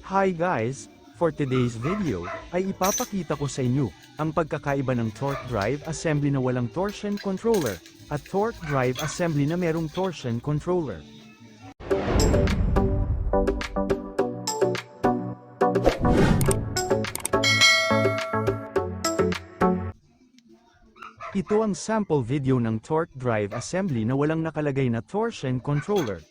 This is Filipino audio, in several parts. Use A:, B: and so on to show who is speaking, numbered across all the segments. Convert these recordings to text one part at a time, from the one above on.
A: Hi guys! For today's video, ay ipapakita ko sa inyo, ang pagkakaiba ng torque drive assembly na walang torsion controller, at torque drive assembly na merong torsion controller. Ito ang sample video ng torque drive assembly na walang nakalagay na torsion controller.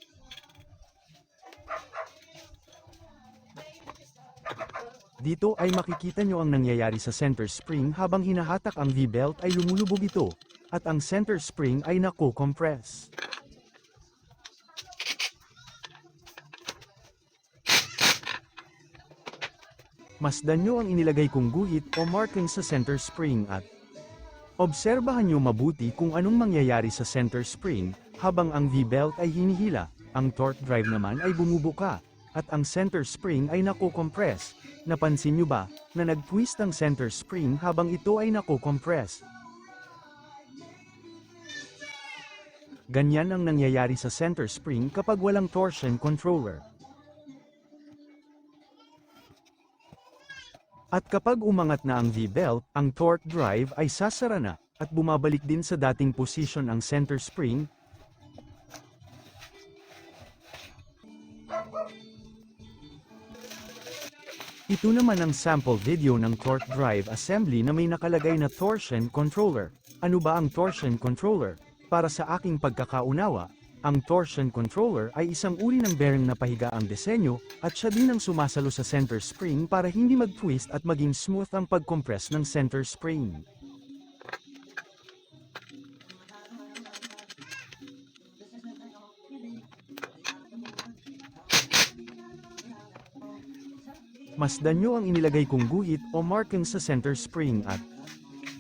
A: Dito ay makikita nyo ang nangyayari sa center spring habang hinahatak ang V-belt ay lumulubog ito, at ang center spring ay nako-compress. Masdan nyo ang inilagay kong guhit o marking sa center spring at obserbahan nyo mabuti kung anong mangyayari sa center spring, habang ang V-belt ay hinihila, ang torque drive naman ay bumubuka, at ang center spring ay nako-compress. Napansin nyo ba, na nag-twist ang center spring habang ito ay nako-compress? Ganyan ang nangyayari sa center spring kapag walang torsion controller. At kapag umangat na ang V-belt, ang torque drive ay sasara na, at bumabalik din sa dating position ang center spring. Ito naman ang sample video ng torque drive assembly na may nakalagay na torsion controller. Ano ba ang torsion controller? Para sa aking pagkakaunawa, ang torsion controller ay isang uri ng bearing na pahiga ang disenyo, at siya din ang sumasalo sa center spring para hindi mag-twist at maging smooth ang pag-compress ng center spring. Masdan nyo ang inilagay kong guhit o marking sa center spring at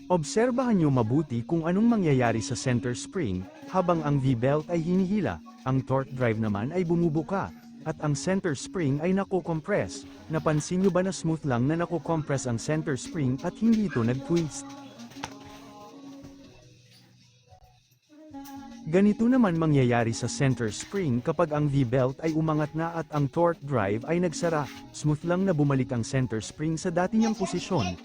A: obserbahan nyo mabuti kung anong mangyayari sa center spring, habang ang V-belt ay hinihila, ang torque drive naman ay bumubuka, at ang center spring ay nako-compress. Napansin nyo ba na smooth lang na nako-compress ang center spring at hindi ito nag-twist? Ganito naman mangyayari sa center spring kapag ang V-belt ay umangat na at ang torque drive ay nagsara, smooth lang na bumalik ang center spring sa dati niyang posisyon,